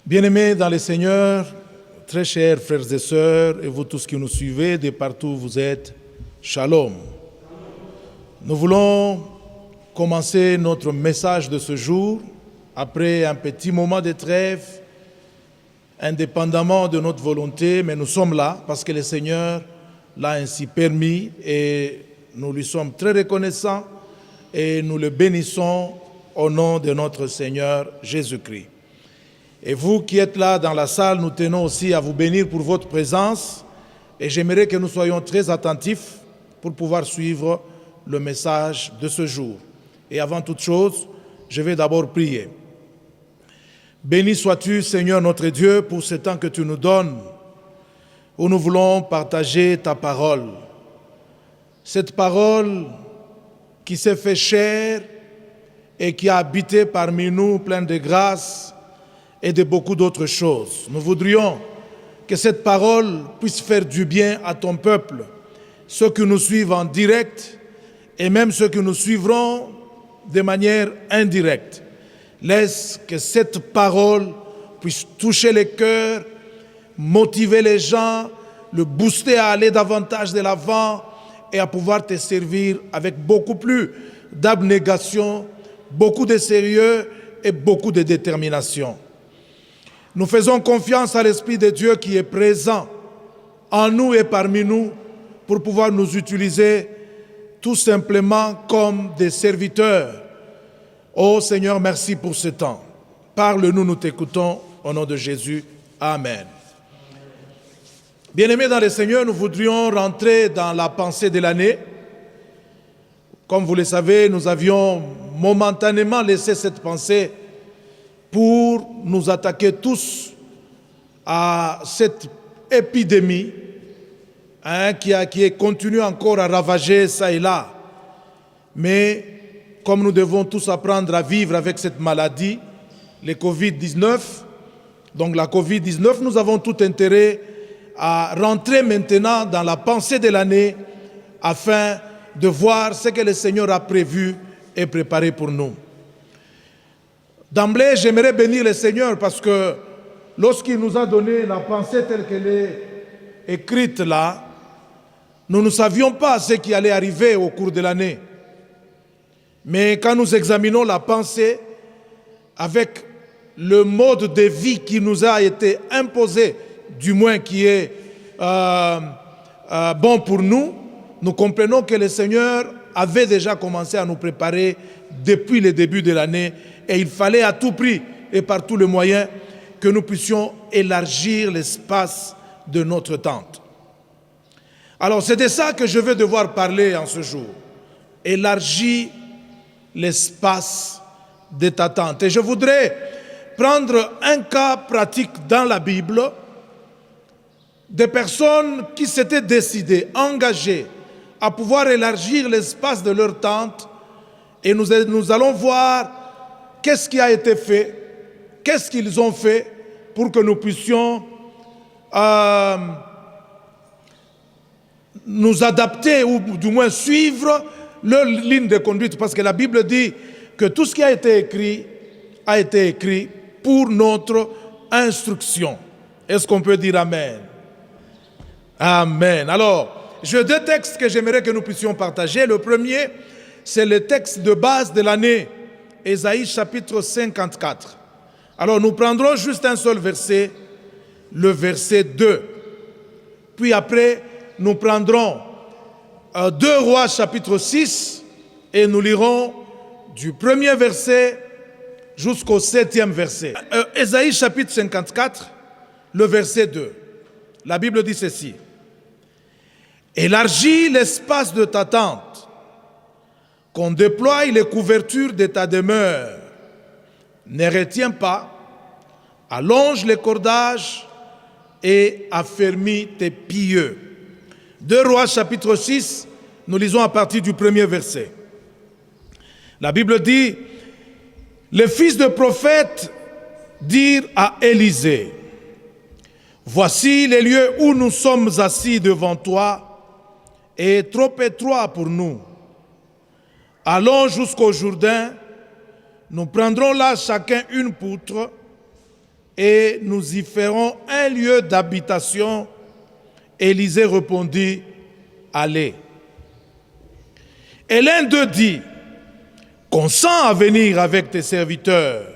Bien-aimés dans le Seigneur, très chers frères et sœurs, et vous tous qui nous suivez, de partout où vous êtes, Shalom. Nous voulons commencer notre message de ce jour après un petit moment de trêve, indépendamment de notre volonté, mais nous sommes là parce que le Seigneur l'a ainsi permis et nous lui sommes très reconnaissants et nous le bénissons au nom de notre Seigneur Jésus-Christ. Et vous qui êtes là dans la salle, nous tenons aussi à vous bénir pour votre présence et j'aimerais que nous soyons très attentifs pour pouvoir suivre le message de ce jour. Et avant toute chose, je vais d'abord prier. Béni sois-tu, Seigneur notre Dieu, pour ce temps que tu nous donnes, où nous voulons partager ta parole. Cette parole qui s'est fait chair et qui a habité parmi nous, pleine de grâce et de beaucoup d'autres choses. Nous voudrions que cette parole puisse faire du bien à ton peuple, ceux qui nous suivent en direct et même ceux qui nous suivront de manière indirecte. Laisse que cette parole puisse toucher les cœurs, motiver les gens, le booster à aller davantage de l'avant et à pouvoir te servir avec beaucoup plus d'abnégation, beaucoup de sérieux et beaucoup de détermination. Nous faisons confiance à l'Esprit de Dieu qui est présent en nous et parmi nous pour pouvoir nous utiliser tout simplement comme des serviteurs. Oh Seigneur, merci pour ce temps. Parle-nous, nous t'écoutons au nom de Jésus. Amen. Bien-aimés dans le Seigneur, nous voudrions rentrer dans la pensée de l'année. Comme vous le savez, nous avions momentanément laissé cette pensée pour nous attaquer tous à cette épidémie qui continue encore à ravager ça et là. Mais comme nous devons tous apprendre à vivre avec cette maladie, le Covid-19, donc la Covid-19, nous avons tout intérêt à rentrer maintenant dans la pensée de l'année afin de voir ce que le Seigneur a prévu et préparé pour nous. D'emblée, j'aimerais bénir le Seigneur parce que lorsqu'il nous a donné la pensée telle qu'elle est écrite là, nous ne savions pas ce qui allait arriver au cours de l'année. Mais quand nous examinons la pensée avec le mode de vie qui nous a été imposé, du moins qui est bon pour nous, nous comprenons que le Seigneur avait déjà commencé à nous préparer depuis le début de l'année et il fallait à tout prix et par tous les moyens que nous puissions élargir l'espace de notre tente. Alors c'est de ça que je vais devoir parler en ce jour. Élargir l'espace de ta tente. Et je voudrais prendre un cas pratique dans la Bible de personnes qui s'étaient décidées, engagées à pouvoir élargir l'espace de leur tente et nous allons voir qu'est-ce qui a été fait, qu'est-ce qu'ils ont fait pour que nous puissions nous adapter ou du moins suivre leur ligne de conduite parce que la Bible dit que tout ce qui a été écrit pour notre instruction. Est-ce qu'on peut dire Amen? Amen. Alors, j'ai deux textes que j'aimerais que nous puissions partager. Le premier, c'est le texte de base de l'année, Ésaïe chapitre 54. Alors, nous prendrons juste un seul verset, le verset 2. Puis après, nous prendrons 2 Rois chapitre 6 et nous lirons du premier verset jusqu'au 7e verset. Ésaïe chapitre 54, le verset 2. La Bible dit ceci. Élargis l'espace de ta tente, qu'on déploie les couvertures de ta demeure. Ne retiens pas, allonge les cordages et affermis tes pieux. 2 Rois chapitre 6, nous lisons à partir du premier verset. La Bible dit, les fils de prophètes dirent à Élisée, voici les lieux où nous sommes assis devant toi est trop étroit pour nous. Allons jusqu'au Jourdain, nous prendrons là chacun une poutre et nous y ferons un lieu d'habitation. Élisée répondit, allez. Et l'un d'eux dit, consens à venir avec tes serviteurs.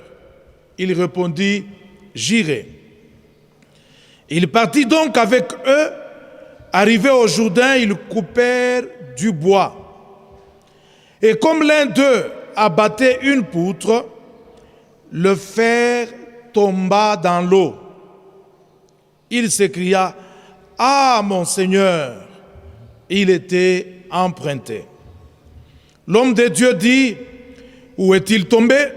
Il répondit, j'irai. Il partit donc avec eux. Arrivés au Jourdain, ils coupèrent du bois. Et comme l'un d'eux abattait une poutre, le fer tomba dans l'eau. Il s'écria, ah mon Seigneur, il était emprunté. L'homme de Dieu dit, où est-il tombé?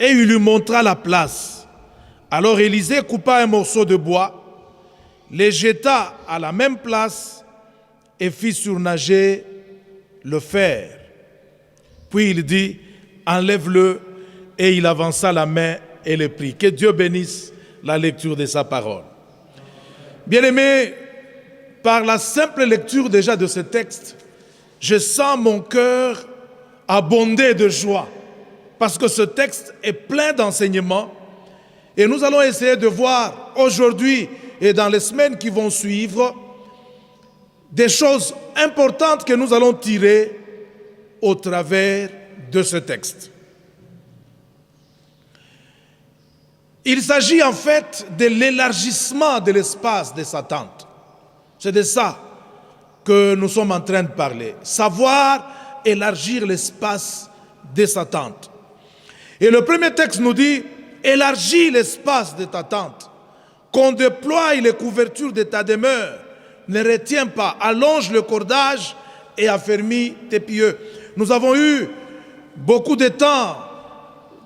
Et il lui montra la place. Alors Élisée coupa un morceau de bois, les jeta à la même place et fit surnager le fer. Puis il dit, enlève-le, et il avança la main et le prit. Que Dieu bénisse la lecture de sa parole. Bien-aimés, par la simple lecture déjà de ce texte, je sens mon cœur abonder de joie, parce que ce texte est plein d'enseignements, et nous allons essayer de voir aujourd'hui et dans les semaines qui vont suivre des choses importantes que nous allons tirer au travers de ce texte. Il s'agit en fait de l'élargissement de l'espace de sa tente. C'est de ça que nous sommes en train de parler. Savoir élargir l'espace de sa tente. Et le premier texte nous dit, élargis l'espace de ta tente, qu'on déploie les couvertures de ta demeure, ne retiens pas, allonge le cordage et affermis tes pieux. Nous avons eu beaucoup de temps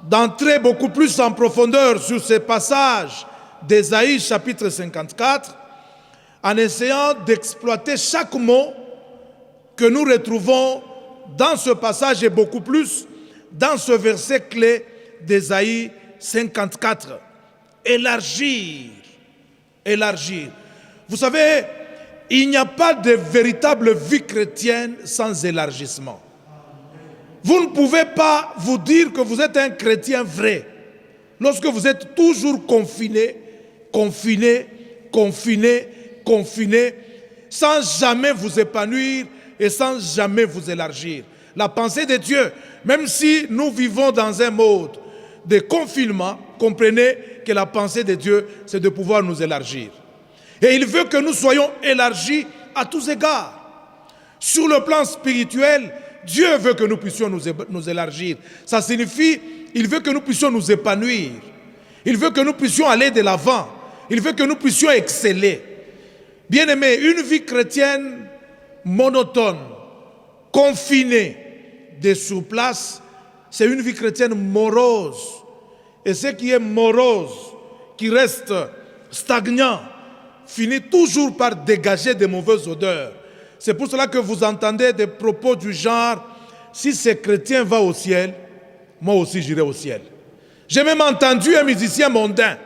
d'entrer beaucoup plus en profondeur sur ces passages d'Ésaïe chapitre 54, en essayant d'exploiter chaque mot que nous retrouvons dans ce passage et beaucoup plus dans ce verset clé d'Ésaïe 54. Élargir, élargir. Vous savez, il n'y a pas de véritable vie chrétienne sans élargissement. Vous ne pouvez pas vous dire que vous êtes un chrétien vrai lorsque vous êtes toujours confiné, confiné, confiné, confiné, sans jamais vous épanouir et sans jamais vous élargir. La pensée de Dieu, même si nous vivons dans un mode de confinement, comprenez que la pensée de Dieu, c'est de pouvoir nous élargir. Et il veut que nous soyons élargis à tous égards. Sur le plan spirituel, Dieu veut que nous puissions nous élargir. Ça signifie, il veut que nous puissions nous épanouir. Il veut que nous puissions aller de l'avant. Il veut que nous puissions exceller. Bien-aimés, une vie chrétienne monotone, confinée, de sur place, c'est une vie chrétienne morose. Et ce qui est morose, qui reste stagnant, finit toujours par dégager de mauvaises odeurs. C'est pour cela que vous entendez des propos du genre, si ce chrétien va au ciel, moi aussi j'irai au ciel. J'ai même entendu un musicien mondain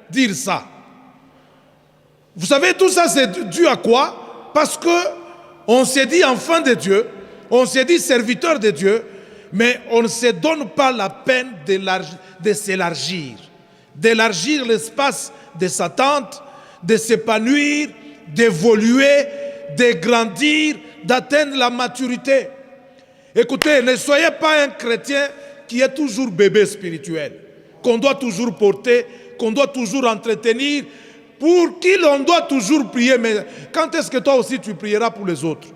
dire ça. Vous savez, tout ça c'est dû à quoi? Parce qu'on s'est dit enfant de Dieu, on s'est dit serviteur de Dieu, mais on ne se donne pas la peine de s'élargir, d'élargir l'espace de sa tente, de s'épanouir, d'évoluer, de grandir, d'atteindre la maturité. Écoutez, ne soyez pas un chrétien qui est toujours bébé spirituel, qu'on doit toujours porter, qu'on doit toujours entretenir, pour qui l'on doit toujours prier. Mais quand est-ce que toi aussi tu prieras pour les autres?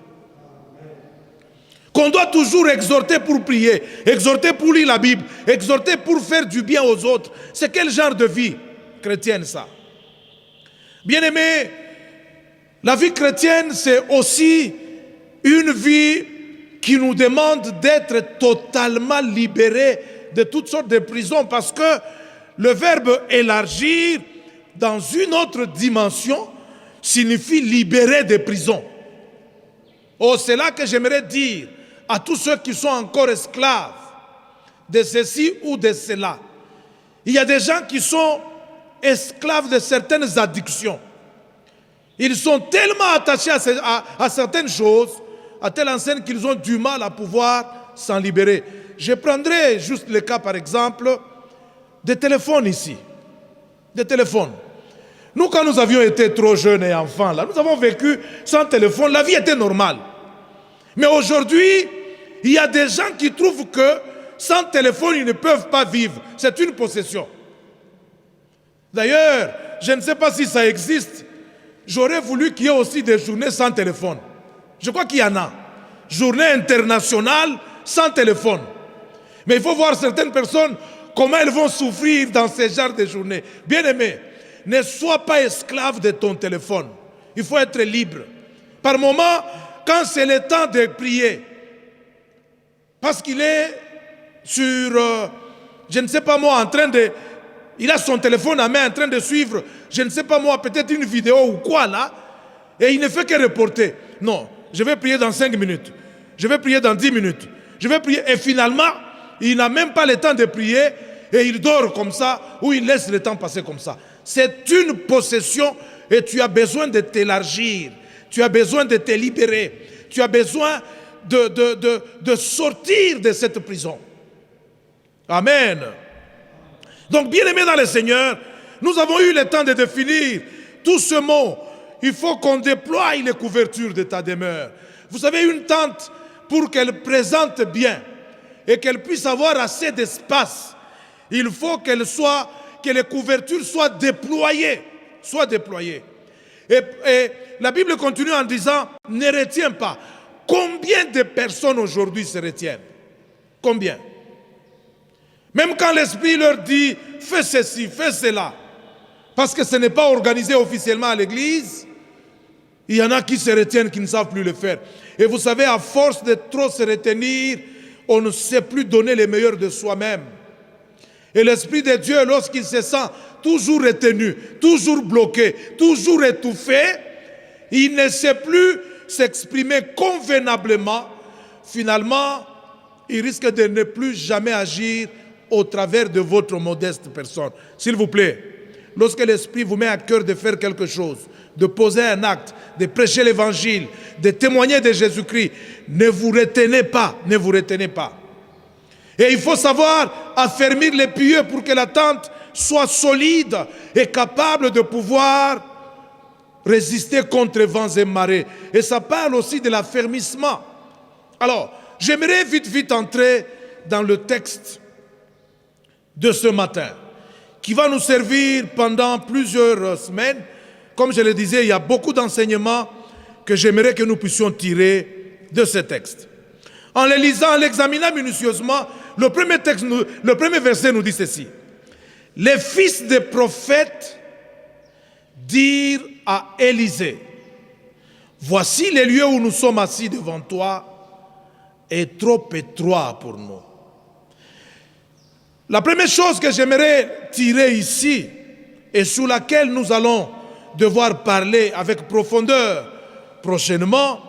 Qu'on doit toujours exhorter pour prier, exhorter pour lire la Bible, exhorter pour faire du bien aux autres. C'est quel genre de vie chrétienne ça? Bien-aimés, la vie chrétienne, c'est aussi une vie qui nous demande d'être totalement libérés de toutes sortes de prisons, parce que le verbe élargir dans une autre dimension signifie libérer des prisons. Oh, c'est là que j'aimerais dire à tous ceux qui sont encore esclaves de ceci ou de cela. Il y a des gens qui sont esclaves de certaines addictions. Ils sont tellement attachés à certaines choses, à telle enseigne qu'ils ont du mal à pouvoir s'en libérer. Je prendrai juste le cas, par exemple, des téléphones ici. Des téléphones. Nous, quand nous avions été trop jeunes et enfants, là, nous avons vécu sans téléphone. La vie était normale. Mais aujourd'hui, il y a des gens qui trouvent que sans téléphone, ils ne peuvent pas vivre. C'est une possession. D'ailleurs, je ne sais pas si ça existe. J'aurais voulu qu'il y ait aussi des journées sans téléphone. Je crois qu'il y en a. Journée internationale sans téléphone. Mais il faut voir certaines personnes, comment elles vont souffrir dans ces genres de journées. Bien-aimé, ne sois pas esclave de ton téléphone. Il faut être libre. Par moment, quand c'est le temps de prier, parce qu'il est sur, je ne sais pas moi, en train de... Il a son téléphone à main en train de suivre, je ne sais pas moi, peut-être une vidéo ou quoi là, et il ne fait que reporter. Non, je vais prier dans 5 minutes, je vais prier dans 10 minutes, je vais prier, et finalement, il n'a même pas le temps de prier, et il dort comme ça, ou il laisse le temps passer comme ça. C'est une possession, et tu as besoin de t'élargir, tu as besoin de te libérer, tu as besoin de sortir de cette prison. Amen. Donc, bien-aimés dans le Seigneur, nous avons eu le temps de définir tout ce mot. Il faut qu'on déploie les couvertures de ta demeure. Vous savez, une tente, pour qu'elle présente bien et qu'elle puisse avoir assez d'espace, il faut que les couvertures soient déployées. Et la Bible continue en disant, ne retiens pas. Combien de personnes aujourd'hui se retiennent? Combien? Même quand l'Esprit leur dit, fais ceci, fais cela, parce que ce n'est pas organisé officiellement à l'église, il y en a qui se retiennent, qui ne savent plus le faire. Et vous savez, à force de trop se retenir, on ne sait plus donner le meilleur de soi-même. Et l'Esprit de Dieu, lorsqu'il se sent toujours retenu, toujours bloqué, toujours étouffé, il ne sait plus s'exprimer convenablement. Finalement, il risque de ne plus jamais agir au travers de votre modeste personne. S'il vous plaît, lorsque l'Esprit vous met à cœur de faire quelque chose, de poser un acte, de prêcher l'Évangile, de témoigner de Jésus-Christ, ne vous retenez pas, ne vous retenez pas. Et il faut savoir affermir les pieux pour que la tente soit solide et capable de pouvoir résister contre vents et marées. Et ça parle aussi de l'affermissement. Alors, j'aimerais vite entrer dans le texte de ce matin, qui va nous servir pendant plusieurs semaines. Comme je le disais, il y a beaucoup d'enseignements que j'aimerais que nous puissions tirer de ce texte. En le lisant, en l'examinant minutieusement, le premier verset nous dit ceci. Les fils des prophètes dirent à Élisée, voici les lieux où nous sommes assis devant toi, est trop étroit pour nous. La première chose que j'aimerais tirer ici, et sur laquelle nous allons devoir parler avec profondeur prochainement,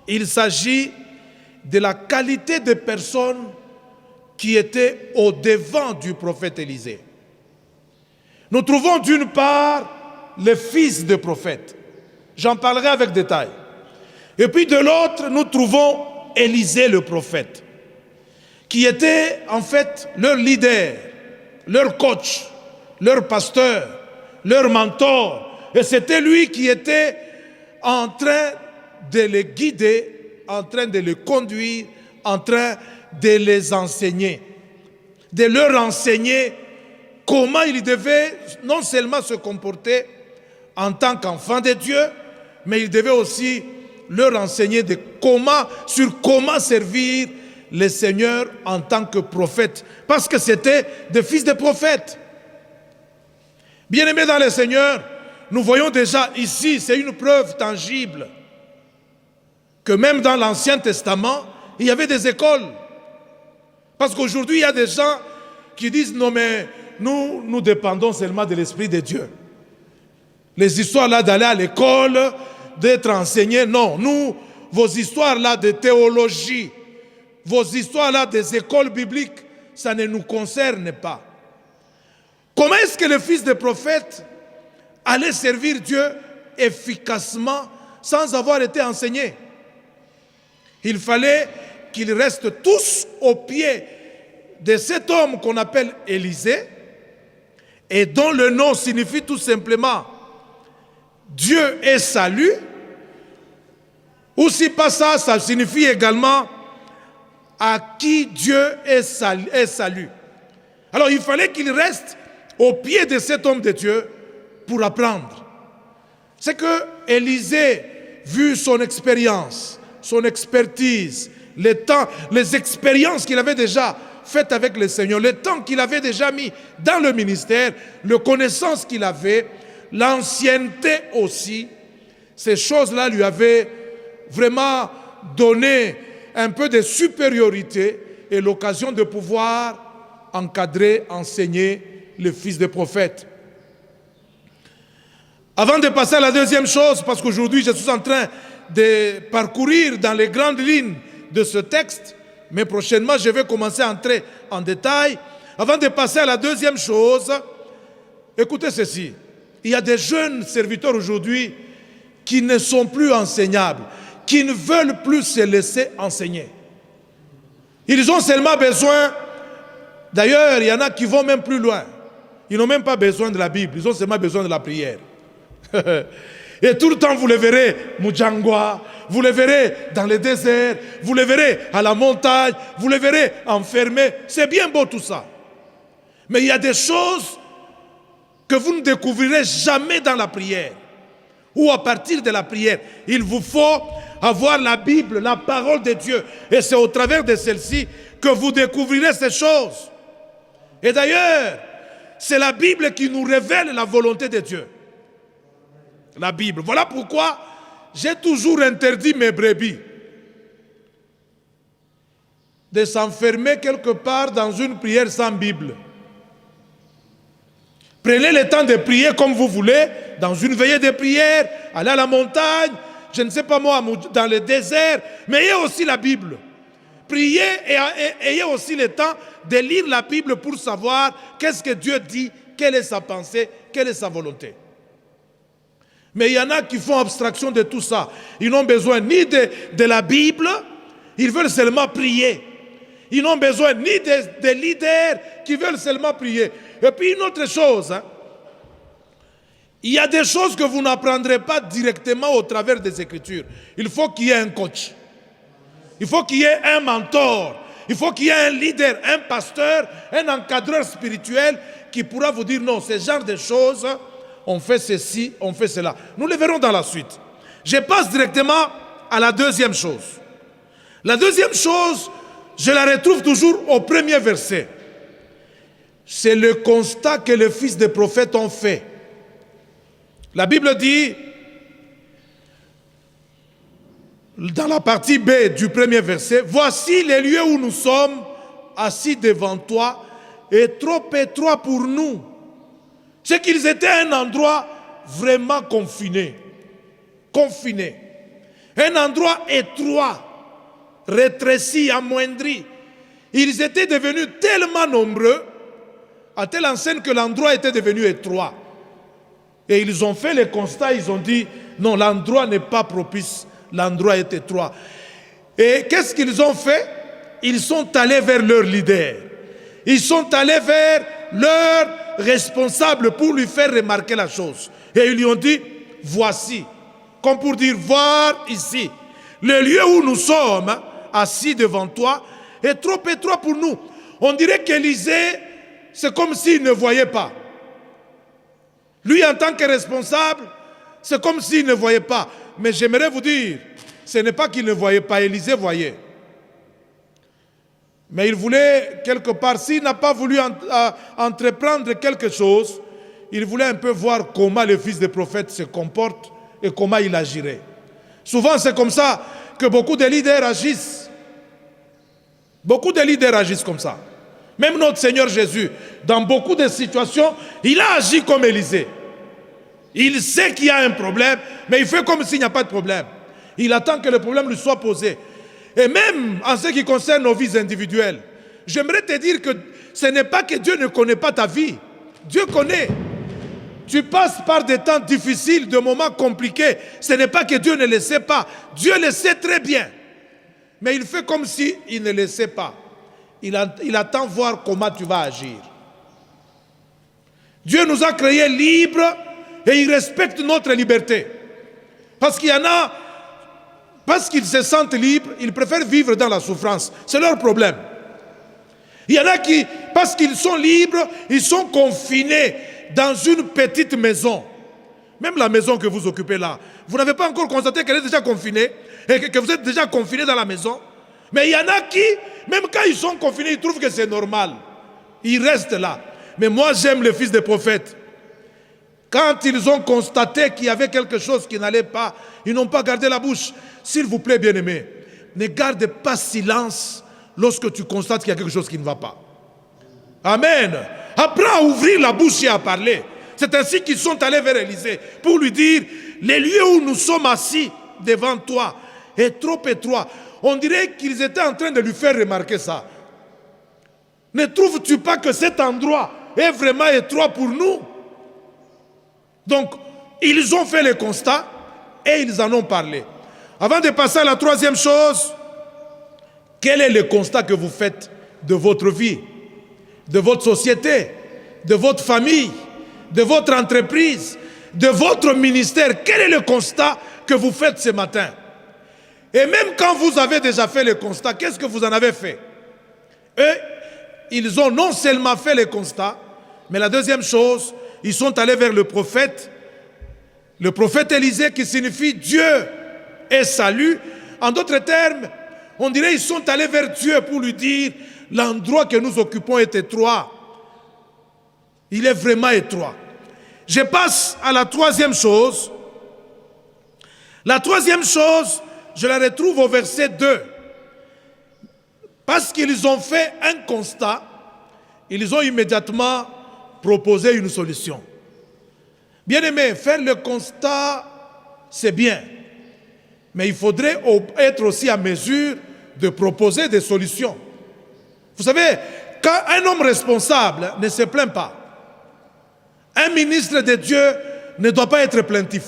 il s'agit de la qualité des personnes qui étaient au-devant du prophète Élisée. Nous trouvons d'une part les fils des prophètes. J'en parlerai avec détail. Et puis de l'autre, nous trouvons Élisée le prophète, qui était en fait leur leader, leur coach, leur pasteur, leur mentor. Et c'était lui qui était en train de les guider, en train de les conduire, en train de les enseigner, de leur enseigner comment ils devaient non seulement se comporter en tant qu'enfants de Dieu, mais ils devaient aussi leur enseigner sur comment servir le Seigneur en tant que prophète, parce que c'était des fils de prophètes. Bien-aimés dans le Seigneur, nous voyons déjà ici, c'est une preuve tangible, que même dans l'Ancien Testament, il y avait des écoles. Parce qu'aujourd'hui, il y a des gens qui disent, non mais nous dépendons seulement de l'Esprit de Dieu. Les histoires là d'aller à l'école, d'être enseigné, non. Vos histoires là de théologie, vos histoires là des écoles bibliques, ça ne nous concerne pas. Comment est-ce que le fils des prophètes allait servir Dieu efficacement sans avoir été enseigné? Il fallait qu'ils restent tous au pied de cet homme qu'on appelle Élisée et dont le nom signifie tout simplement Dieu est salut, ou si pas ça, ça signifie également à qui Dieu est salut. Alors il fallait qu'il reste au pied de cet homme de Dieu pour apprendre. C'est que Élisée, vu son expérience, son expertise, les expériences qu'il avait déjà faites avec le Seigneur, le temps qu'il avait déjà mis dans le ministère, les connaissances qu'il avait, l'ancienneté aussi, ces choses-là lui avaient vraiment donné un peu de supériorité et l'occasion de pouvoir encadrer, enseigner le fils de prophète. Avant de passer à la deuxième chose, parce qu'aujourd'hui je suis en train de parcourir dans les grandes lignes de ce texte, mais prochainement je vais commencer à entrer en détail. Avant de passer à la deuxième chose, écoutez ceci. Il y a des jeunes serviteurs aujourd'hui qui ne sont plus enseignables, qui ne veulent plus se laisser enseigner. Ils ont seulement besoin, d'ailleurs il y en a qui vont même plus loin, ils n'ont même pas besoin de la Bible, ils ont seulement besoin de la prière. Et tout le temps vous les verrez Mujangwa, vous les verrez dans le désert, vous les verrez à la montagne, vous les verrez enfermés. C'est bien beau tout ça. Mais il y a des choses que vous ne découvrirez jamais dans la prière. Ou à partir de la prière, il vous faut avoir la Bible, la parole de Dieu. Et c'est au travers de celle-ci que vous découvrirez ces choses. Et d'ailleurs, c'est la Bible qui nous révèle la volonté de Dieu. La Bible. Voilà pourquoi j'ai toujours interdit mes brebis de s'enfermer quelque part dans une prière sans Bible. Prenez le temps de prier comme vous voulez, dans une veillée de prière, allez à la montagne, je ne sais pas moi, dans le désert, mais ayez aussi la Bible. Priez et ayez aussi le temps de lire la Bible pour savoir qu'est-ce que Dieu dit, quelle est sa pensée, quelle est sa volonté. Mais il y en a qui font abstraction de tout ça. Ils n'ont besoin ni de la Bible, ils veulent seulement prier. Ils n'ont besoin ni de leaders qui veulent seulement prier. Et puis une autre chose, il y a des choses que vous n'apprendrez pas directement au travers des Écritures. Il faut qu'il y ait un coach. Il faut qu'il y ait un mentor. Il faut qu'il y ait un leader, un pasteur, un encadreur spirituel qui pourra vous dire non, ce genre de choses, on fait ceci, on fait cela. Nous le verrons dans la suite. Je passe directement à la deuxième chose. La deuxième chose, je la retrouve toujours au premier verset. C'est le constat que les fils des prophètes ont fait. La Bible dit, dans la partie B du premier verset, « Voici les lieux où nous sommes assis devant toi, et trop étroits pour nous. » C'est qu'ils étaient à un endroit vraiment confiné. Confiné. Un endroit étroit, rétréci, amoindri. Ils étaient devenus tellement nombreux, à telle enseigne que l'endroit était devenu étroit. Et ils ont fait le constat, ils ont dit, non, l'endroit n'est pas propice, l'endroit est étroit. Et qu'est-ce qu'ils ont fait? Ils sont allés vers leur leader. Ils sont allés vers leur responsable pour lui faire remarquer la chose. Et ils lui ont dit, voici, comme pour dire, voir ici, le lieu où nous sommes assis devant toi est trop étroit pour nous. On dirait qu'Élisée, c'est comme s'il ne voyait pas. Lui, en tant que responsable, c'est comme s'il ne voyait pas. Mais j'aimerais vous dire, ce n'est pas qu'il ne voyait pas, Élisée voyait. Mais il voulait quelque part, s'il n'a pas voulu entreprendre quelque chose, il voulait un peu voir comment le fils des prophètes se comporte et comment il agirait. Souvent, c'est comme ça que beaucoup de leaders agissent. Beaucoup de leaders agissent comme ça. Même notre Seigneur Jésus, dans beaucoup de situations, il a agi comme Élisée. Il sait qu'il y a un problème, mais il fait comme s'il n'y a pas de problème. Il attend que le problème lui soit posé. Et même en ce qui concerne nos vies individuelles, j'aimerais te dire que ce n'est pas que Dieu ne connaît pas ta vie. Dieu connaît. Tu passes par des temps difficiles, des moments compliqués. Ce n'est pas que Dieu ne le sait pas. Dieu le sait très bien. Mais il fait comme s'il ne le sait pas. Il attend voir comment tu vas agir. Dieu nous a créés libres et il respecte notre liberté. Parce qu'il y en a, parce qu'ils se sentent libres, ils préfèrent vivre dans la souffrance. C'est leur problème. Il y en a qui, parce qu'ils sont libres, ils sont confinés dans une petite maison. Même la maison que vous occupez là, vous n'avez pas encore constaté qu'elle est déjà confinée et que vous êtes déjà confiné dans la maison. Mais il y en a qui, même quand ils sont confinés, ils trouvent que c'est normal. Ils restent là. Mais moi, j'aime les fils des prophètes. Quand ils ont constaté qu'il y avait quelque chose qui n'allait pas, ils n'ont pas gardé la bouche. S'il vous plaît, bien-aimés, ne garde pas silence lorsque tu constates qu'il y a quelque chose qui ne va pas. Amen. Apprends à ouvrir la bouche et à parler. C'est ainsi qu'ils sont allés vers Élisée pour lui dire, les lieux où nous sommes assis devant toi est trop étroit. On dirait qu'ils étaient en train de lui faire remarquer ça. Ne trouves-tu pas que cet endroit est vraiment étroit pour nous? Donc, ils ont fait le constat et ils en ont parlé. Avant de passer à la troisième chose, quel est le constat que vous faites de votre vie, de votre société, de votre famille, de votre entreprise, de votre ministère? Quel est le constat que vous faites ce matin? Et même quand vous avez déjà fait le constat, qu'est-ce que vous en avez fait? Eux, ils ont non seulement fait le constat, mais la deuxième chose, ils sont allés vers le prophète Élisée, qui signifie Dieu et salut. En d'autres termes, on dirait qu'ils sont allés vers Dieu pour lui dire, l'endroit que nous occupons est étroit. Il est vraiment étroit. Je passe à la troisième chose. La troisième chose, je la retrouve au verset 2. Parce qu'ils ont fait un constat, ils ont immédiatement proposé une solution. Bien-aimés, faire le constat, c'est bien. Mais il faudrait être aussi à mesure de proposer des solutions. Vous savez, quand un homme responsable ne se plaint pas, un ministre de Dieu ne doit pas être plaintif.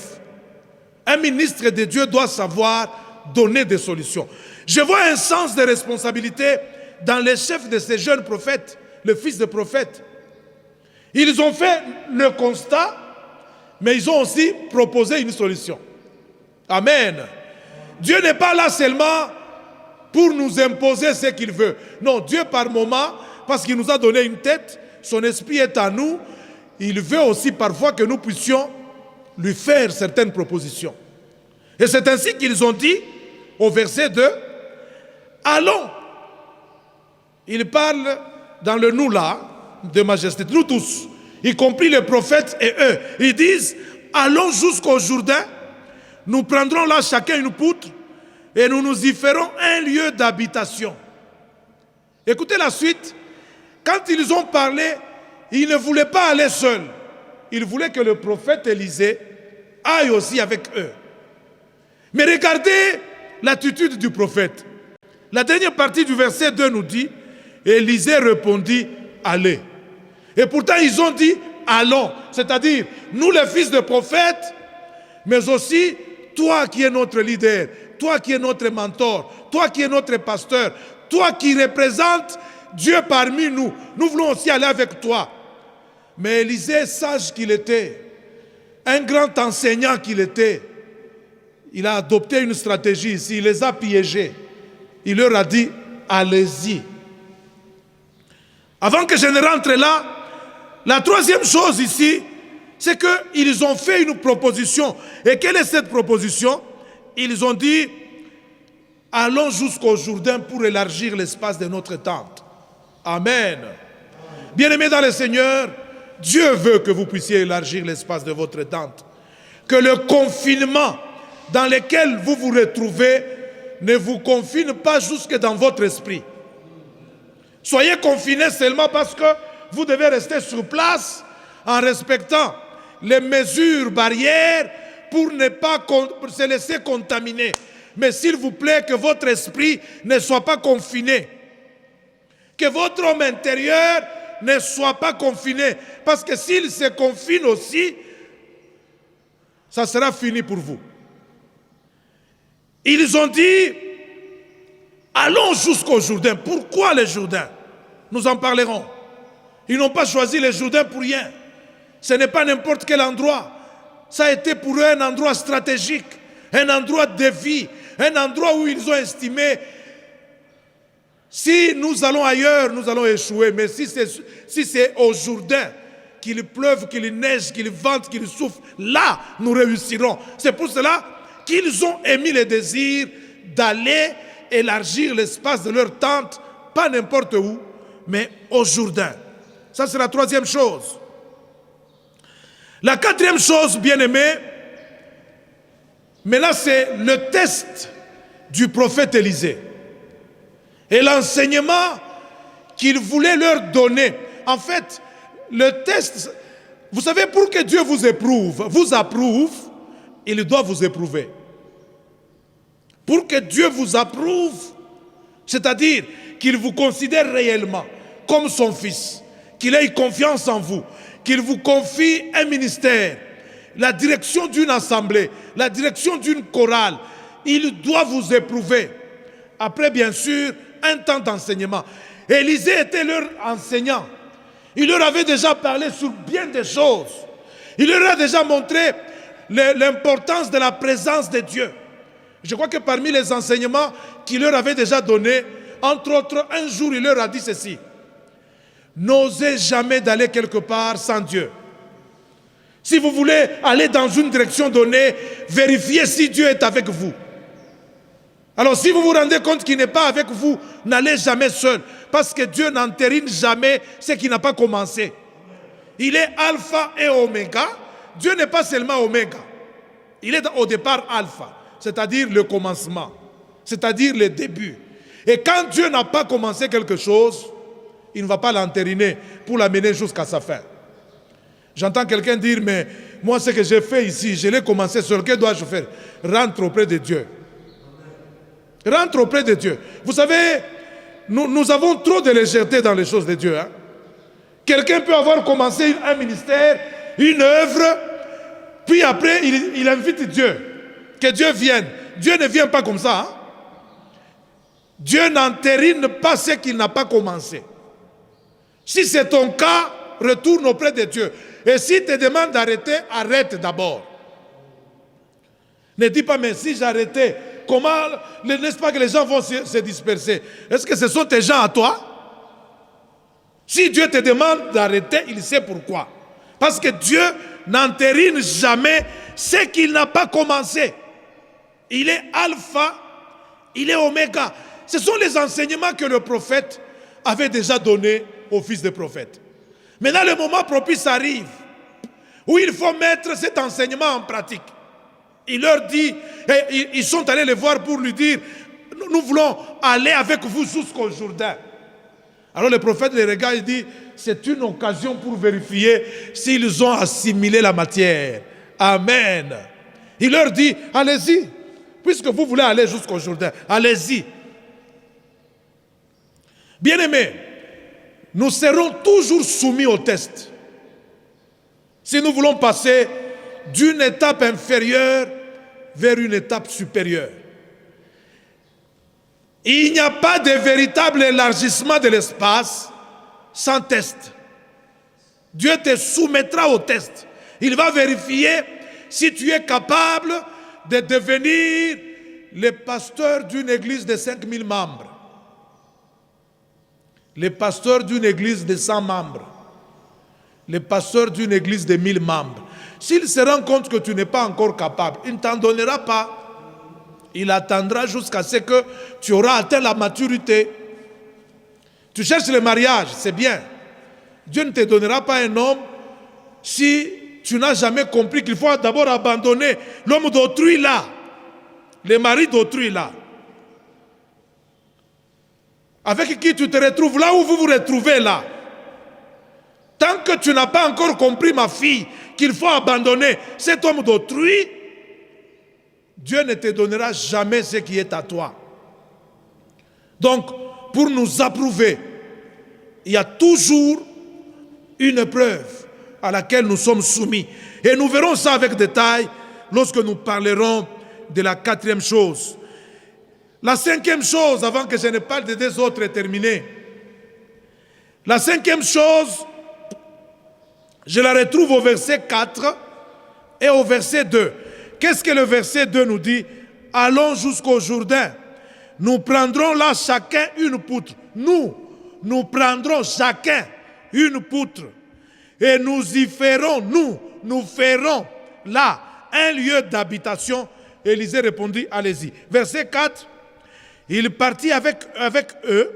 Un ministre de Dieu doit savoir donner des solutions. Je vois un sens de responsabilité dans les chefs de ces jeunes prophètes, les fils de prophètes. Ils ont fait le constat, mais ils ont aussi proposé une solution. Amen. Dieu n'est pas là seulement pour nous imposer ce qu'il veut. Non, Dieu par moment, parce qu'il nous a donné une tête, son esprit est à nous, il veut aussi parfois que nous puissions lui faire certaines propositions. Et c'est ainsi qu'ils ont dit, au verset 2, allons. Il parle dans le nous là, de majesté, nous tous, y compris les prophètes et eux. Ils disent, allons jusqu'au Jourdain, nous prendrons là chacun une poutre et nous nous y ferons un lieu d'habitation. Écoutez la suite. Quand ils ont parlé, ils ne voulaient pas aller seuls. Ils voulaient que le prophète Élisée aille aussi avec eux. Mais regardez l'attitude du prophète. La dernière partie du verset 2 nous dit, Élisée répondit, allez. Et pourtant ils ont dit, allons. C'est-à-dire, nous les fils de prophètes, mais aussi toi qui es notre leader, toi qui es notre mentor, toi qui es notre pasteur, toi qui représentes Dieu parmi nous, nous voulons aussi aller avec toi. Mais Élisée, sage qu'il était, un grand enseignant qu'il était, il a adopté une stratégie ici, il les a piégés. Il leur a dit, allez-y. Avant que je ne rentre là, la troisième chose ici, c'est qu'ils ont fait une proposition. Et quelle est cette proposition? Ils ont dit, allons jusqu'au Jourdain pour élargir l'espace de notre tente. Amen. Bien-aimés dans le Seigneur, Dieu veut que vous puissiez élargir l'espace de votre tente. Que le confinement dans lequel vous vous retrouvez ne vous confine pas jusque dans votre esprit. Soyez confinés seulement parce que vous devez rester sur place en respectant les mesures barrières pour ne pas se laisser contaminer. Mais s'il vous plaît, que votre esprit ne soit pas confiné. Que votre homme intérieur ne soit pas confiné. Parce que s'il se confine aussi, ça sera fini pour vous. Ils ont dit, allons jusqu'au Jourdain. Pourquoi le Jourdain? Nous en parlerons. Ils n'ont pas choisi le Jourdain pour rien. Ce n'est pas n'importe quel endroit. Ça a été pour eux un endroit stratégique, un endroit de vie, un endroit où ils ont estimé, si nous allons ailleurs, nous allons échouer. Mais si c'est au Jourdain, qu'il pleuve, qu'il neige, qu'il vente, qu'il souffle, là, nous réussirons. C'est pour cela qu'ils ont émis le désir d'aller élargir l'espace de leur tente, pas n'importe où, mais au Jourdain. Ça, c'est la troisième chose. La quatrième chose, bien-aimés, mais là, c'est le test du prophète Élisée. Et l'enseignement qu'il voulait leur donner. En fait, le test, vous savez, pour que Dieu vous approuve, il doit vous éprouver. Pour que Dieu vous approuve, c'est-à-dire qu'il vous considère réellement comme son fils, qu'il ait confiance en vous, qu'il vous confie un ministère, la direction d'une assemblée, la direction d'une chorale, il doit vous éprouver. Après, bien sûr, un temps d'enseignement. Élisée était leur enseignant. Il leur avait déjà parlé sur bien des choses. Il leur a déjà montré l'importance de la présence de Dieu. Je crois que parmi les enseignements qu'il leur avait déjà donnés, entre autres, un jour, il leur a dit ceci. N'osez jamais d'aller quelque part sans Dieu. Si vous voulez aller dans une direction donnée, vérifiez si Dieu est avec vous. Alors si vous vous rendez compte qu'il n'est pas avec vous, n'allez jamais seul. Parce que Dieu n'entérine jamais ce qui n'a pas commencé. Il est alpha et oméga. Dieu n'est pas seulement oméga. Il est au départ alpha, c'est-à-dire le commencement, c'est-à-dire le début. Et quand Dieu n'a pas commencé quelque chose, il ne va pas l'entériner pour l'amener jusqu'à sa fin. J'entends quelqu'un dire, mais moi ce que j'ai fait ici, je l'ai commencé seul, que dois-je faire? Rentre auprès de Dieu. Rentre auprès de Dieu. Vous savez, nous avons trop de légèreté dans les choses de Dieu. Hein? Quelqu'un peut avoir commencé un ministère, une œuvre, puis après il invite Dieu. Que Dieu vienne. Dieu ne vient pas comme ça. Hein? Dieu n'entérine pas ce qu'il n'a pas commencé. Si c'est ton cas, retourne auprès de Dieu. Et s'il te demande d'arrêter, arrête d'abord. Ne dis pas, mais si j'arrêtais, comment, n'est-ce pas que les gens vont se disperser? Est-ce que ce sont tes gens à toi? Si Dieu te demande d'arrêter, il sait pourquoi. Parce que Dieu n'entérine jamais ce qu'il n'a pas commencé. Il est alpha, il est oméga. Ce sont les enseignements que le prophète avait déjà donnés au fils de prophète. Maintenant, le moment propice arrive où il faut mettre cet enseignement en pratique. Il leur dit, et ils sont allés les voir pour lui dire, nous voulons aller avec vous jusqu'au Jourdain. Alors le prophète les regarde et dit, c'est une occasion pour vérifier s'ils ont assimilé la matière. Amen. Il leur dit, allez-y, puisque vous voulez aller jusqu'au Jourdain, allez-y. Bien-aimés, nous serons toujours soumis au test. Si nous voulons passer d'une étape inférieure vers une étape supérieure. Il n'y a pas de véritable élargissement de l'espace sans test. Dieu te soumettra au test. Il va vérifier si tu es capable de devenir le pasteur d'une église de 5000 membres. Le pasteur d'une église de 100 membres. Le pasteur d'une église de 1000 membres. S'il se rend compte que tu n'es pas encore capable, il ne t'en donnera pas. Il attendra jusqu'à ce que tu auras atteint la maturité. Tu cherches le mariage, c'est bien. Dieu ne te donnera pas un homme si tu n'as jamais compris qu'il faut d'abord abandonner l'homme d'autrui là, le mari d'autrui là, avec qui tu te retrouves là où vous vous retrouvez là. Tant que tu n'as pas encore compris, ma fille, qu'il faut abandonner cet homme d'autrui, Dieu ne te donnera jamais ce qui est à toi. Donc, pour nous approuver, il y a toujours une épreuve à laquelle nous sommes soumis. Et nous verrons ça avec détail lorsque nous parlerons de la quatrième chose. La cinquième chose, avant que je ne parle des deux autres, est terminée. La cinquième chose, Je la retrouve au verset 4 et au verset 2. Qu'est-ce que le verset 2 nous dit? Allons jusqu'au Jourdain. Nous prendrons là chacun une poutre. Nous prendrons chacun une poutre. Et nous y ferons, nous ferons là un lieu d'habitation. Élisée répondit, allez-y. Verset 4, il partit avec eux.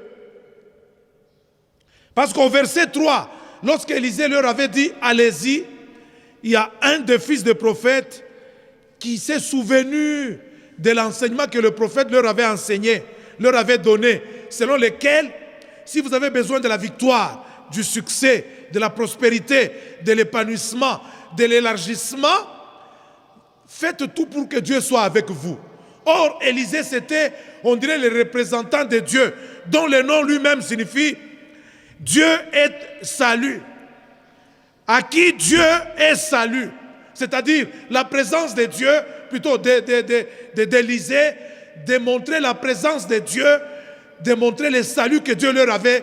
Parce qu'au verset 3, lorsqu'Élisée leur avait dit, allez-y, il y a un des fils de prophète qui s'est souvenu de l'enseignement que le prophète leur avait enseigné, leur avait donné, selon lequel, si vous avez besoin de la victoire, du succès, de la prospérité, de l'épanouissement, de l'élargissement, faites tout pour que Dieu soit avec vous. Or, Élisée, c'était, on dirait, le représentant de Dieu, dont le nom lui-même signifie Dieu est salut. À qui Dieu est salut. C'est-à-dire la présence de Dieu, plutôt d'Élisée, démontrer la présence de Dieu, démontrer le salut que Dieu leur avait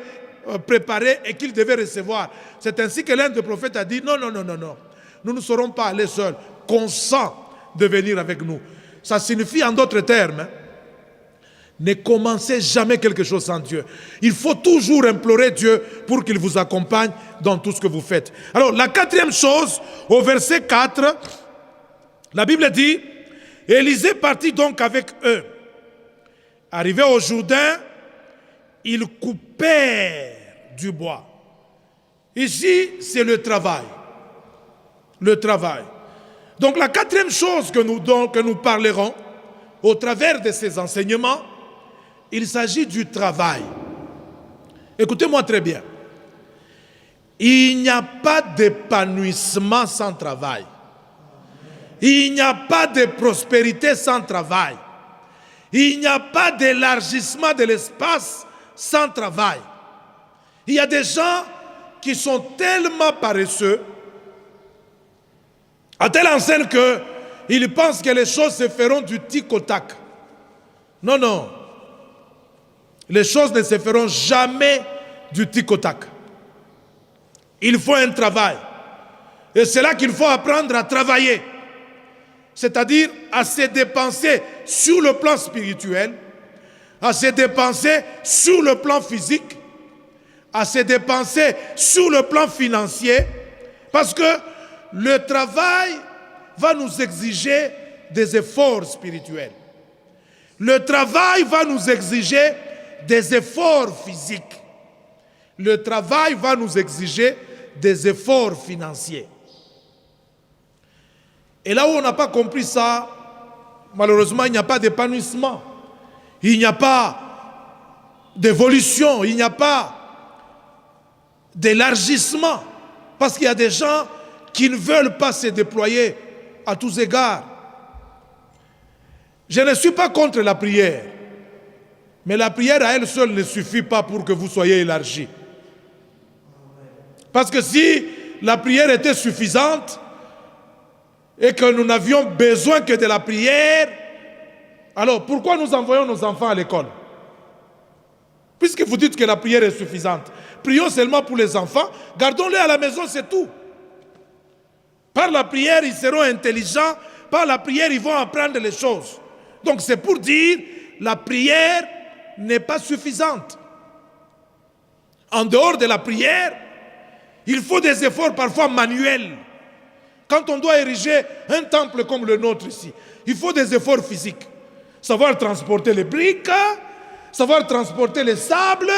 préparé et qu'ils devaient recevoir. C'est ainsi que l'un des prophètes a dit, non, nous ne serons pas allés seuls, consent de venir avec nous. Ça signifie en d'autres termes, ne commencez jamais quelque chose sans Dieu. Il faut toujours implorer Dieu pour qu'il vous accompagne dans tout ce que vous faites. Alors, la quatrième chose, au verset 4, la Bible dit, Élisée partit donc avec eux. Arrivé au Jourdain, ils coupèrent du bois. Ici, c'est le travail. Le travail. Donc, la quatrième chose que nous parlerons au travers de ces enseignements, il s'agit du travail. Écoutez-moi très bien. Il n'y a pas d'épanouissement sans travail. Il n'y a pas de prospérité sans travail. Il n'y a pas d'élargissement de l'espace sans travail. Il y a des gens qui sont tellement paresseux, à telle enseigne qu'ils pensent que les choses se feront du tic au tac. Non. Les choses ne se feront jamais du tic au tac. Il faut un travail. Et c'est là qu'il faut apprendre à travailler. C'est-à-dire à se dépenser sur le plan spirituel, à se dépenser sur le plan physique, à se dépenser sur le plan financier, parce que le travail va nous exiger des efforts spirituels. Le travail va nous exiger des efforts physiques. Le travail va nous exiger des efforts financiers. Et là où on n'a pas compris ça, malheureusement, il n'y a pas d'épanouissement. Il n'y a pas d'évolution. Il n'y a pas d'élargissement. Parce qu'il y a des gens qui ne veulent pas se déployer à tous égards. Je ne suis pas contre la prière. Mais la prière à elle seule ne suffit pas pour que vous soyez élargis. Parce que si la prière était suffisante et que nous n'avions besoin que de la prière, alors pourquoi nous envoyons nos enfants à l'école? Puisque vous dites que la prière est suffisante, prions seulement pour les enfants, gardons-les à la maison, c'est tout. Par la prière, ils seront intelligents, par la prière, ils vont apprendre les choses. Donc c'est pour dire, la prière n'est pas suffisante. En dehors de la prière, il faut des efforts parfois manuels. Quand on doit ériger un temple comme le nôtre ici, il faut des efforts physiques. Savoir transporter les briques, savoir transporter les sables,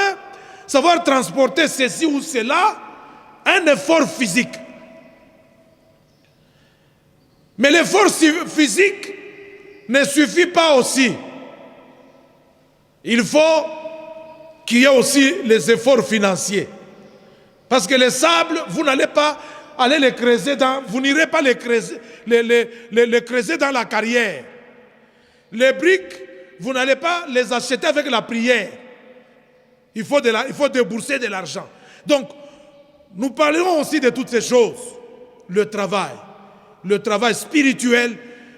savoir transporter ceci ou cela, un effort physique. Mais l'effort physique ne suffit pas aussi. Il faut qu'il y ait aussi les efforts financiers. Parce que les sables, vous n'allez pas aller les creuser vous n'irez pas les creuser dans la carrière. Les briques, vous n'allez pas les acheter avec la prière. Il faut débourser de l'argent. Donc, nous parlerons aussi de toutes ces choses. Le travail spirituel,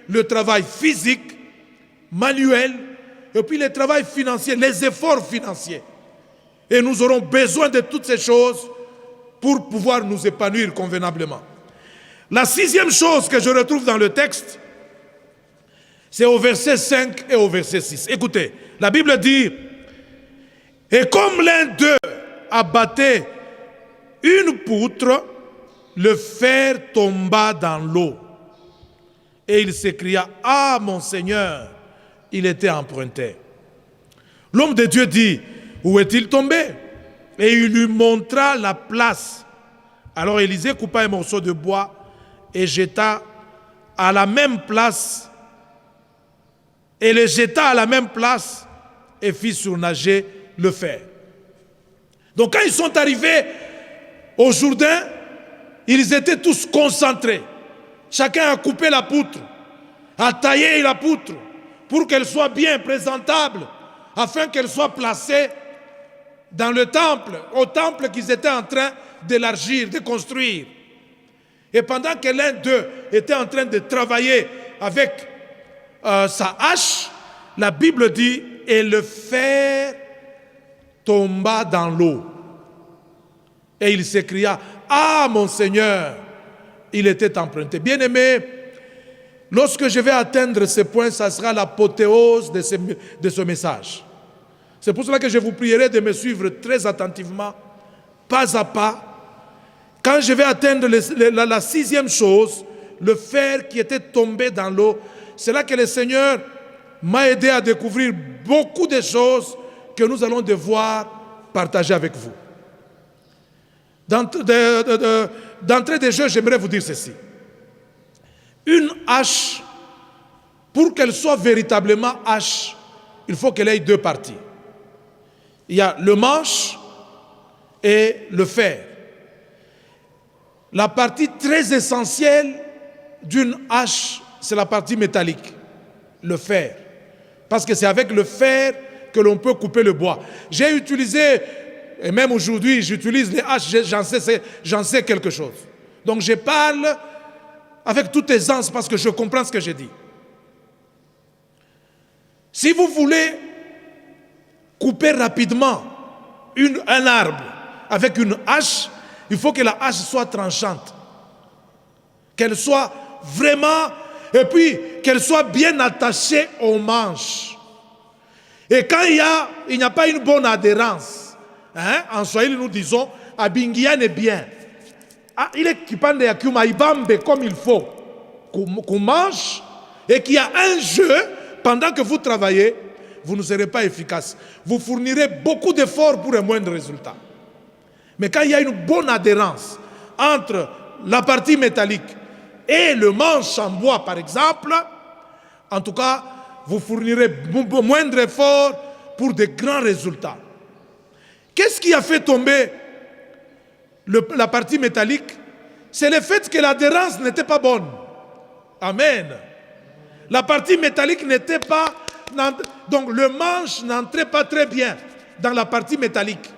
le travail physique, manuel, et puis le travail financier, les efforts financiers. Et nous aurons besoin de toutes ces choses pour pouvoir nous épanouir convenablement. La sixième chose que je retrouve dans le texte, c'est au verset 5 et au verset 6. Écoutez, la Bible dit, « Et comme l'un d'eux abattait une poutre, le fer tomba dans l'eau. Et il s'écria, « Ah, mon Seigneur, il était emprunté. » L'homme de Dieu dit, « Où est-il tombé ?» Et il lui montra la place. Alors Élisée coupa un morceau de bois et jeta à la même place, et le jeta à la même place et fit surnager le fer. Donc quand ils sont arrivés au Jourdain, ils étaient tous concentrés. Chacun a coupé la poutre, a taillé la poutre pour qu'elle soit bien présentable, afin qu'elle soit placée dans le temple, au temple qu'ils étaient en train d'élargir, de construire. Et pendant que l'un d'eux était en train de travailler avec sa hache, la Bible dit, et le fer tomba dans l'eau. Et il s'écria, « Ah, mon Seigneur, il était emprunté. » Bien-aimé, lorsque je vais atteindre ce point, ça sera l'apothéose de ce message. C'est pour cela que je vous prierai de me suivre très attentivement, pas à pas. Quand je vais atteindre la sixième chose, le fer qui était tombé dans l'eau, c'est là que le Seigneur m'a aidé à découvrir beaucoup de choses que nous allons devoir partager avec vous. D'entrée de jeu, j'aimerais vous dire ceci. Une hache, pour qu'elle soit véritablement hache, il faut qu'elle ait deux parties. Il y a le manche et le fer. La partie très essentielle d'une hache, c'est la partie métallique, le fer. Parce que c'est avec le fer que l'on peut couper le bois. J'ai utilisé, et même aujourd'hui, j'utilise les haches, j'en sais quelque chose. Donc je parle avec toute aisance parce que je comprends ce que je dis. Si vous voulez couper rapidement un arbre avec une hache, il faut que la hache soit tranchante. Qu'elle soit vraiment, et puis qu'elle soit bien attachée aux manches. Et quand il n'y a pas une bonne adhérence, en Swahili nous disons, abingia n'est bien. Il est qui parle de comme il faut, qu'on mange, et qu'il y a un jeu, pendant que vous travaillez, vous ne serez pas efficace. Vous fournirez beaucoup d'efforts pour un moindre résultat. Mais quand il y a une bonne adhérence entre la partie métallique et le manche en bois, par exemple, en tout cas, vous fournirez moindre effort pour de grands résultats. Qu'est-ce qui a fait tomber la partie métallique? C'est le fait que l'adhérence n'était pas bonne. Amen. La partie métallique n'était pas... Donc le manche n'entrait pas très bien dans la partie métallique.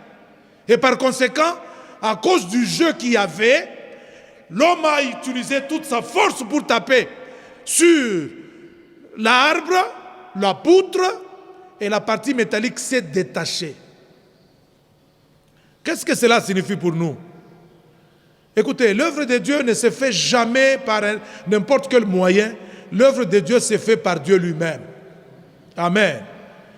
Et par conséquent, à cause du jeu qu'il y avait, l'homme a utilisé toute sa force pour taper sur l'arbre, la poutre, et la partie métallique s'est détachée. Qu'est-ce que cela signifie pour nous? Écoutez, l'œuvre de Dieu ne se fait jamais par n'importe quel moyen. L'œuvre de Dieu se fait par Dieu lui-même. Amen.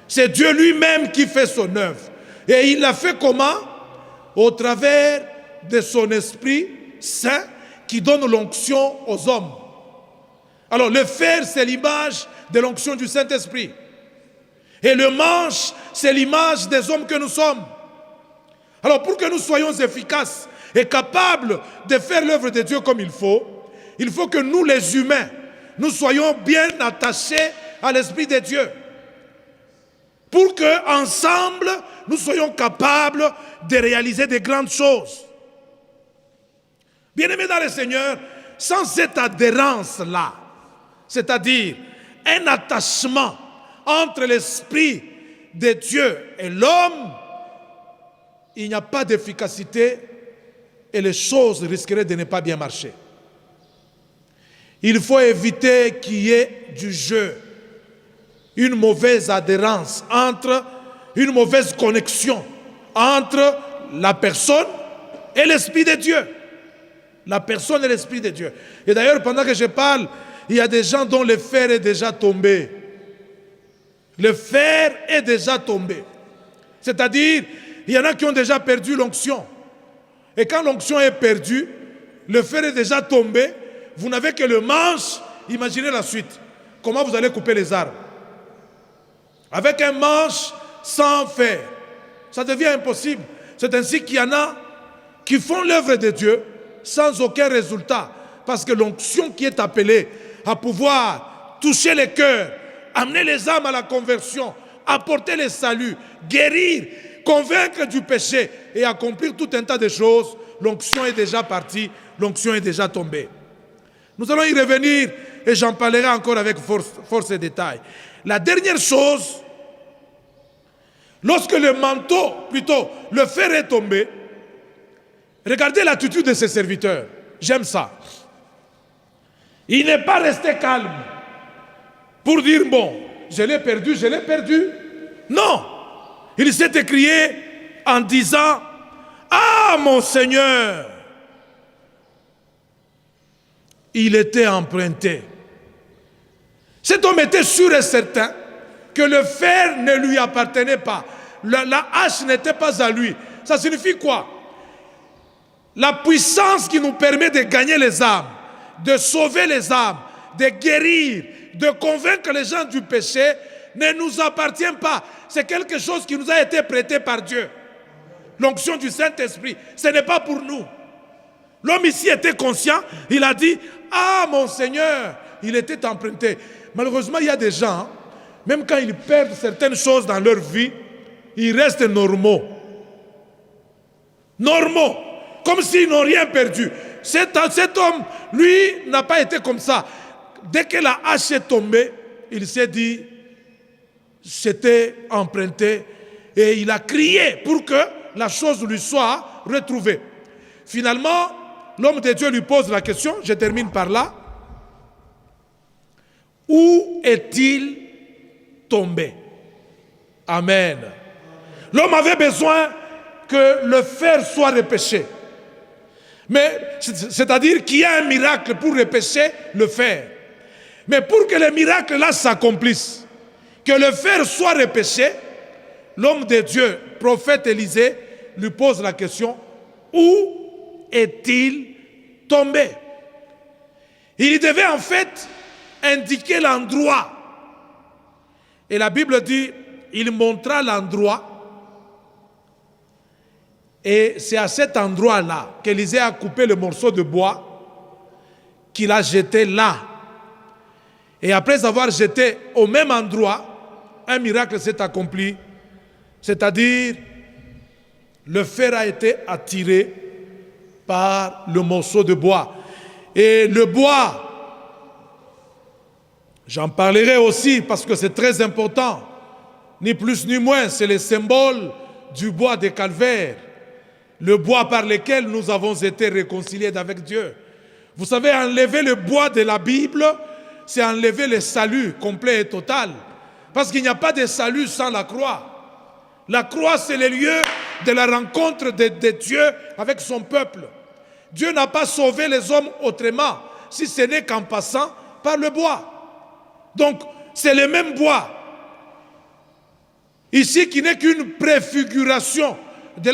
C'est Dieu lui-même qui fait son œuvre. Et il l'a fait comment? Au travers de son Esprit Saint qui donne l'onction aux hommes. Alors le fer, c'est l'image de l'onction du Saint-Esprit. Et le manche, c'est l'image des hommes que nous sommes. Alors pour que nous soyons efficaces et capables de faire l'œuvre de Dieu comme il faut que nous les humains, nous soyons bien attachés à l'Esprit de Dieu. Pour qu'ensemble, nous soyons capables de réaliser de grandes choses. Bien-aimés dans le Seigneur, sans cette adhérence-là, c'est-à-dire un attachement entre l'Esprit de Dieu et l'homme, il n'y a pas d'efficacité et les choses risqueraient de ne pas bien marcher. Il faut éviter qu'il y ait du jeu, une mauvaise adhérence, une mauvaise connexion entre la personne est l'Esprit de Dieu. La personne est l'Esprit de Dieu. Et d'ailleurs, pendant que je parle, il y a des gens dont le fer est déjà tombé. Le fer est déjà tombé. C'est-à-dire, il y en a qui ont déjà perdu l'onction. Et quand l'onction est perdue, le fer est déjà tombé, vous n'avez que le manche, imaginez la suite. Comment vous allez couper les arbres? Avec un manche sans fer. Ça devient impossible. C'est ainsi qu'il y en a qui font l'œuvre de Dieu sans aucun résultat. Parce que l'onction qui est appelée à pouvoir toucher les cœurs, amener les âmes à la conversion, apporter le salut, guérir, convaincre du péché et accomplir tout un tas de choses, l'onction est déjà partie, l'onction est déjà tombée. Nous allons y revenir et j'en parlerai encore avec force et détail. La dernière chose, lorsque le manteau, plutôt le fer est tombé, regardez l'attitude de ses serviteurs. J'aime ça. Il n'est pas resté calme pour dire, bon, je l'ai perdu, je l'ai perdu. Non, il s'est écrié en disant, ah mon Seigneur, il était emprunté. Cet homme était sûr et certain que le fer ne lui appartenait pas. La hache n'était pas à lui. Ça signifie quoi? La puissance qui nous permet de gagner les âmes, de sauver les âmes, de guérir, de convaincre les gens du péché, ne nous appartient pas. C'est quelque chose qui nous a été prêté par Dieu. L'onction du Saint-Esprit, ce n'est pas pour nous. L'homme ici était conscient, il a dit, ah mon Seigneur, il était emprunté. Malheureusement, il y a des gens, même quand ils perdent certaines choses dans leur vie, ils restent normaux. Normaux, comme s'ils n'ont rien perdu. Cet homme, lui, n'a pas été comme ça. Dès que la hache est tombée, il s'est dit, c'était emprunté, et il a crié pour que la chose lui soit retrouvée. Finalement, l'homme de Dieu lui pose la question, je termine par là. Où est-il tombé? Amen. L'homme avait besoin que le fer soit repêché. Mais, c'est-à-dire qu'il y a un miracle pour repêcher le fer. Mais pour que le miracle-là s'accomplisse, que le fer soit repêché, l'homme de Dieu, prophète Élisée, lui pose la question, où est-il tombé? Il devait en fait indiquer l'endroit. Et la Bible dit, il montra l'endroit. Et c'est à cet endroit-là qu'Élisée a coupé le morceau de bois qu'il a jeté là. Et après avoir jeté au même endroit, un miracle s'est accompli. C'est-à-dire, le fer a été attiré par le morceau de bois. Et le bois, j'en parlerai aussi parce que c'est très important, ni plus ni moins, c'est le symbole du bois de Calvaire, le bois par lequel nous avons été réconciliés avec Dieu. Vous savez, enlever le bois de la Bible, c'est enlever le salut complet et total. Parce qu'il n'y a pas de salut sans la croix. La croix, c'est le lieu de la rencontre de Dieu avec son peuple. Dieu n'a pas sauvé les hommes autrement, si ce n'est qu'en passant par le bois. Donc, c'est le même bois. Ici, qui n'est qu'une préfiguration du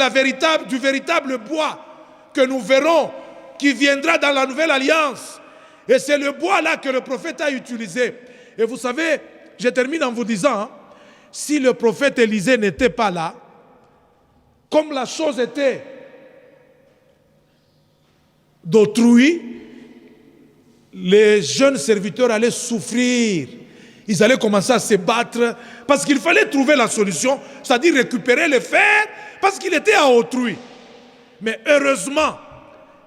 véritable bois que nous verrons, qui viendra dans la nouvelle alliance. Et c'est le bois là que le prophète a utilisé. Et vous savez, je termine en vous disant, si le prophète Élisée n'était pas là, comme la chose était d'autrui, les jeunes serviteurs allaient souffrir. Ils allaient commencer à se battre parce qu'il fallait trouver la solution, c'est-à-dire récupérer le fer parce qu'il était à autrui. Mais heureusement,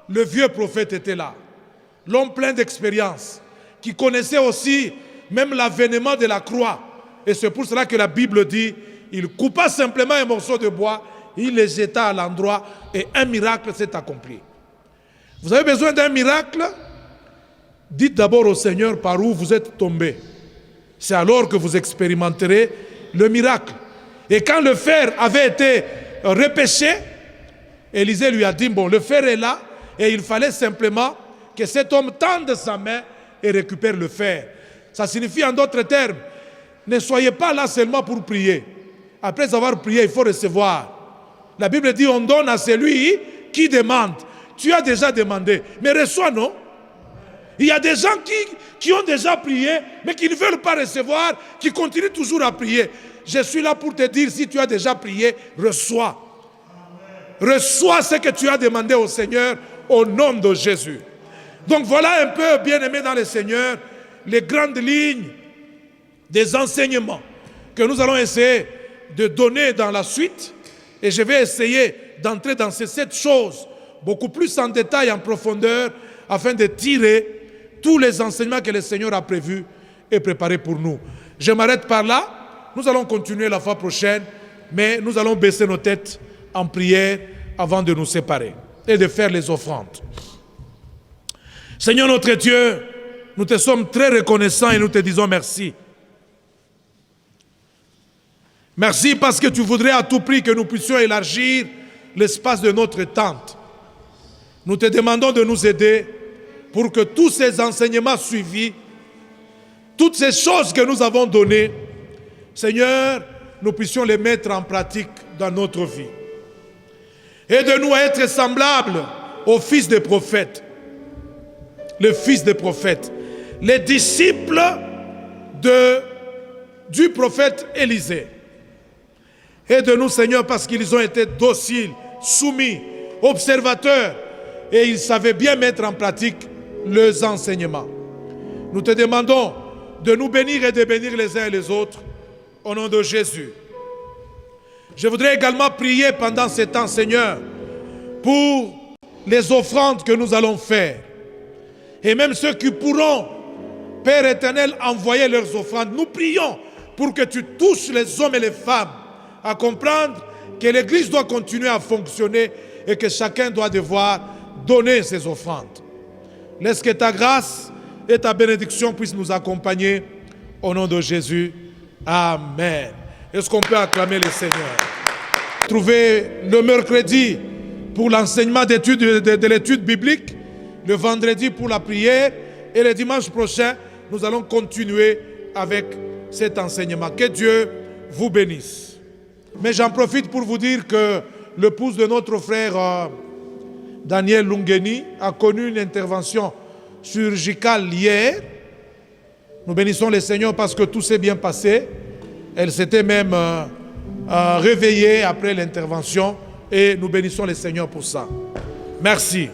le vieux prophète était là. L'homme plein d'expérience, qui connaissait aussi même l'avènement de la croix. Et c'est pour cela que la Bible dit, il coupa simplement un morceau de bois, il le jeta à l'endroit et un miracle s'est accompli. Vous avez besoin d'un miracle? Dites d'abord au Seigneur par où vous êtes tombé. C'est alors que vous expérimenterez le miracle. Et quand le fer avait été repêché, Élisée lui a dit, bon, le fer est là, et il fallait simplement que cet homme tende sa main et récupère le fer. Ça signifie en d'autres termes, ne soyez pas là seulement pour prier. Après avoir prié, il faut recevoir. La Bible dit, on donne à celui qui demande. Tu as déjà demandé, mais reçois, non? Il y a des gens qui ont déjà prié, mais qui ne veulent pas recevoir, qui continuent toujours à prier. Je suis là pour te dire, si tu as déjà prié, reçois. Reçois ce que tu as demandé au Seigneur au nom de Jésus. Donc voilà un peu, bien-aimés dans le Seigneur, les grandes lignes des enseignements que nous allons essayer de donner dans la suite. Et je vais essayer d'entrer dans ces 7 choses beaucoup plus en détail, en profondeur, afin de tirer tous les enseignements que le Seigneur a prévus et préparés pour nous. Je m'arrête par là. Nous allons continuer la fois prochaine, mais nous allons baisser nos têtes en prière avant de nous séparer et de faire les offrandes. Seigneur notre Dieu, nous te sommes très reconnaissants et nous te disons merci. Merci parce que tu voudrais à tout prix que nous puissions élargir l'espace de notre tente. Nous te demandons de nous aider pour que tous ces enseignements suivis, toutes ces choses que nous avons données, Seigneur, nous puissions les mettre en pratique dans notre vie. Aide-nous à être semblables au fils des prophètes. Le fils des prophètes. Les disciples du prophète Élisée. Aide-nous, Seigneur, parce qu'ils ont été dociles, soumis, observateurs, et ils savaient bien mettre en pratique leurs enseignements. Nous te demandons de nous bénir et de bénir les uns et les autres, au nom de Jésus. Je voudrais également prier pendant ce temps, Seigneur, pour les offrandes que nous allons faire. Et même ceux qui pourront, Père éternel, envoyer leurs offrandes. Nous prions pour que tu touches les hommes et les femmes à comprendre que l'Église doit continuer à fonctionner et que chacun doit devoir donner ses offrandes. Laisse que ta grâce et ta bénédiction puissent nous accompagner au nom de Jésus. Amen. Est-ce qu'on peut acclamer le Seigneur? Trouvez le mercredi pour l'enseignement de l'étude biblique, le vendredi pour la prière et le dimanche prochain, nous allons continuer avec cet enseignement. Que Dieu vous bénisse. Mais j'en profite pour vous dire que l'épouse de notre frère Daniel Lungeni a connu une intervention chirurgicale hier. Nous bénissons le Seigneur parce que tout s'est bien passé. Elle s'était même réveillée après l'intervention et nous bénissons le Seigneur pour ça. Merci.